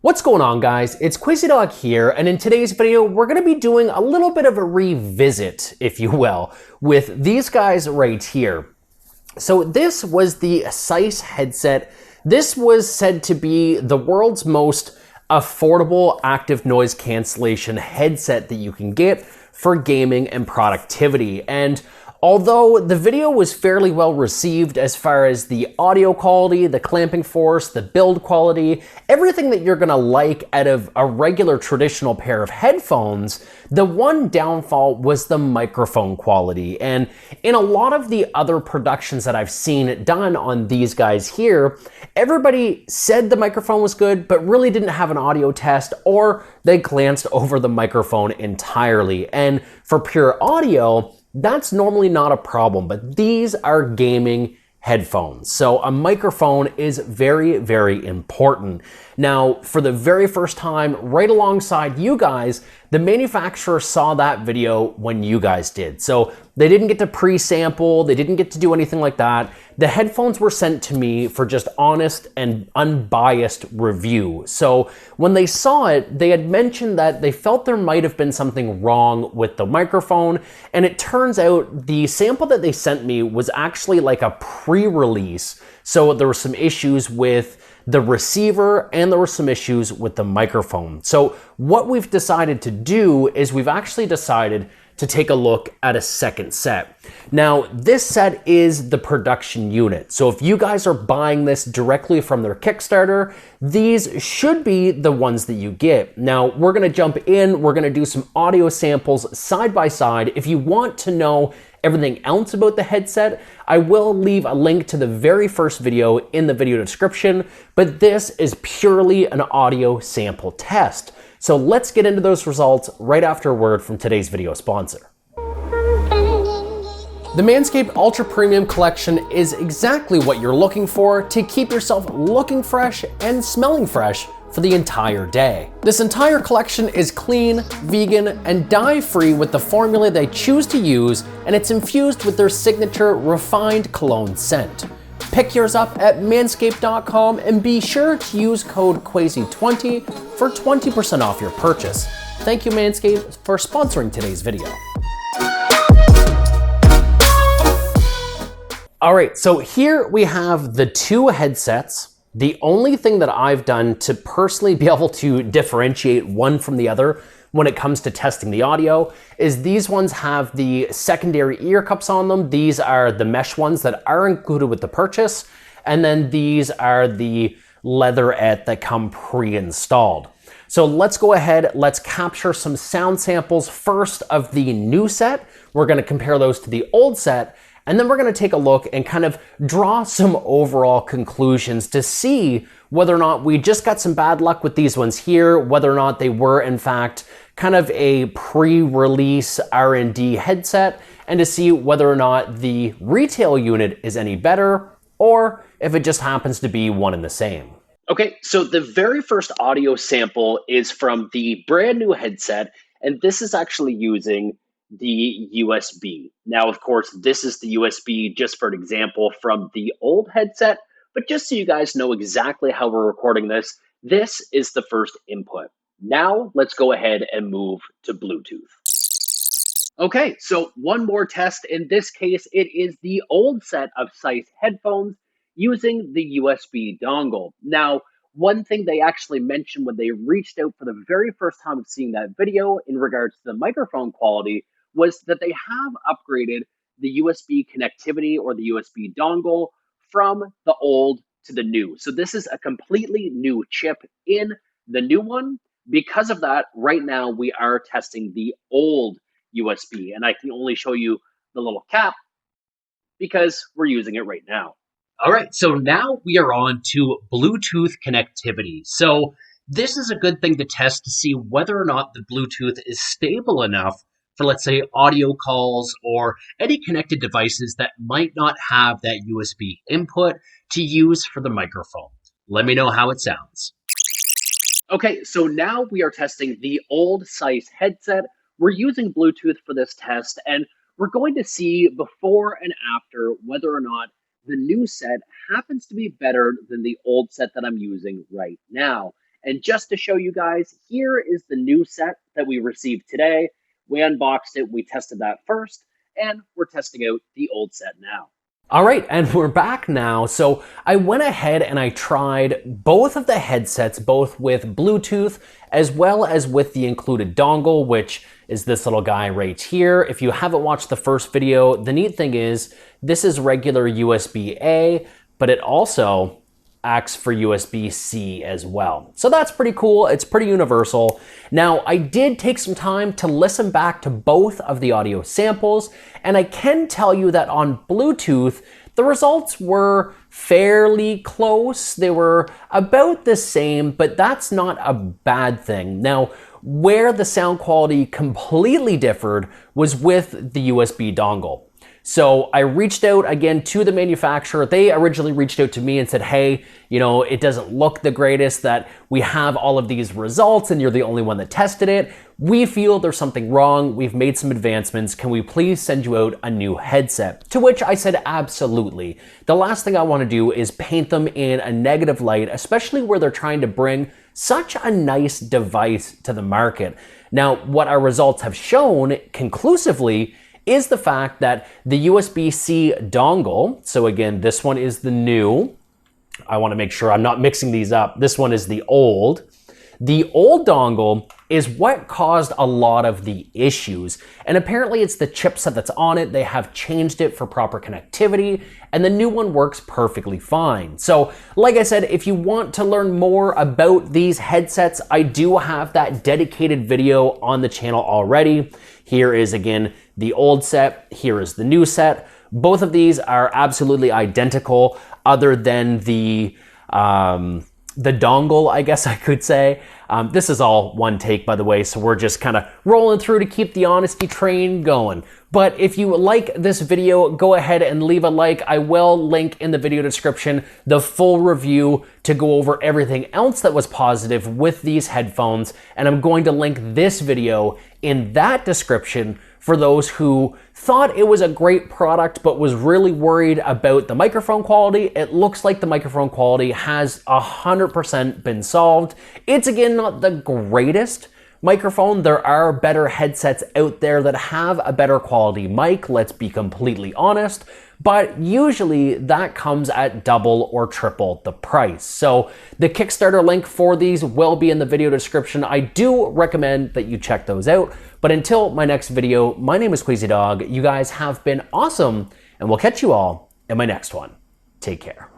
What's going on, guys? It's Ciyce here, and in today's video, we're going to be doing a little bit of a revisit, if you will, with these guys right here. So this was the Ciyce headset. This was said to be the world's most affordable active noise cancellation headset that you can get for gaming and productivity. And although the video was fairly well received as far as the audio quality, the clamping force, the build quality, everything that you're gonna like out of a regular traditional pair of headphones, the one downfall was the microphone quality. And in a lot of the other productions that I've seen done on these guys here, everybody said the microphone was good, but really didn't have an audio test, or they glanced over the microphone entirely. And for pure audio, that's normally not a problem, but these are gaming headphones. So a microphone is very, very important. Now, for the very first time, right alongside you guys, the manufacturer saw that video when you guys did. So they didn't get to pre-sample, they didn't get to do anything like that. The headphones were sent to me for just honest and unbiased review. So when they saw it, they had mentioned that they felt there might have been something wrong with the microphone. And it turns out the sample that they sent me was actually like a pre-release. So there were some issues with the receiver and there were some issues with the microphone. So what we've decided to do is we've actually decided to take a look at a second set. Now, this set is the production unit. So if you guys are buying this directly from their Kickstarter, these should be the ones that you get. Now, we're gonna jump in, we're gonna do some audio samples side by side. If you want to know everything else about the headset, I will leave a link to the very first video in the video description, but this is purely an audio sample test. So let's get into those results right after a word from today's video sponsor. The Manscaped Ultra Premium Collection is exactly what you're looking for to keep yourself looking fresh and smelling fresh for the entire day. This entire collection is clean, vegan, and dye-free with the formula they choose to use, and it's infused with their signature refined cologne scent. Pick yours up at manscaped.com and be sure to use code Ciyce20 for 20% off your purchase. Thank you, Manscaped, for sponsoring today's video. All right, so here we have the two headsets. The only thing that I've done to personally be able to differentiate one from the other when it comes to testing the audio is these ones have the secondary ear cups on them. These are the mesh ones that are included with the purchase. And then these are the leatherette that come pre-installed. So let's go ahead, let's capture some sound samples first of the new set. We're gonna compare those to the old set. And then we're gonna take a look and kind of draw some overall conclusions to see whether or not we just got some bad luck with these ones here, whether or not they were in fact kind of a pre-release R&D headset, and to see whether or not the retail unit is any better, or if it just happens to be one and the same. Okay, so the very first audio sample is from the brand new headset, and this is actually using the USB. Now, of course, this is the USB just for an example from the old headset, but just so you guys know exactly how we're recording this, this is the first input. Now, let's go ahead and move to Bluetooth. Okay, so one more test. In this case, it is the old set of Ciyce headphones using the USB dongle. Now, one thing they actually mentioned when they reached out for the very first time of seeing that video in regards to the microphone quality was that they have upgraded the USB connectivity or the USB dongle from the old to the new. So this is a completely new chip in the new one. Because of that, right now we are testing the old USB, and I can only show you the little cap because we're using it right now. All right, so now we are on to Bluetooth connectivity. So this is a good thing to test to see whether or not the Bluetooth is stable enough for, let's say, audio calls or any connected devices that might not have that USB input to use for the microphone. Let me know how it sounds. Okay, so now we are testing the old Ciyce headset. We're using Bluetooth for this test, and we're going to see before and after whether or not the new set happens to be better than the old set that I'm using right now. And just to show you guys, here is the new set that we received today. We unboxed it, we tested that first, and we're testing out the old set now. All right, and we're back now. So I went ahead and I tried both of the headsets, both with Bluetooth as well as with the included dongle, which is this little guy right here. If you haven't watched the first video, the neat thing is this is regular USB-A, but it also acts for USB-C as well. So that's pretty cool. It's pretty universal. Now, I did take some time to listen back to both of the audio samples, and I can tell you that on Bluetooth, the results were fairly close. They were about the same, but that's not a bad thing. Now, where the sound quality completely differed was with the USB dongle. So I reached out again to the manufacturer. They originally reached out to me and said, hey, you know, it doesn't look the greatest that we have all of these results and you're the only one that tested it. We feel there's something wrong. We've made some advancements. Can we please send you out a new headset? To which I said, absolutely. The last thing I want to do is paint them in a negative light, especially where they're trying to bring such a nice device to the market. Now, what our results have shown conclusively is the fact that the USB-C dongle, so again, this one is the new, I want to make sure I'm not mixing these up, this one is the old. The old dongle is what caused a lot of the issues, and apparently it's the chipset that's on it. They have changed it for proper connectivity, and the new one works perfectly fine. So, like I said, if you want to learn more about these headsets, I do have that dedicated video on the channel already. Here is, again, the old set, here is the new set. Both of these are absolutely identical other than the dongle, I guess I could say. This is all one take, by the way, so we're just kind of rolling through to keep the honesty train going. But if you like this video, go ahead and leave a like. I will link in the video description the full review to go over everything else that was positive with these headphones, and I'm going to link this video in that description for those who thought it was a great product but was really worried about the microphone quality. It looks like the microphone quality has 100% been solved. It's again not the greatest microphone. There are better headsets out there that have a better quality mic, let's be completely honest, but usually that comes at double or triple the price. So the Kickstarter link for these will be in the video description. I do recommend that you check those out. But until my next video, my name is Ciyce Dog. You guys have been awesome, and we'll catch you all in my next one. Take care.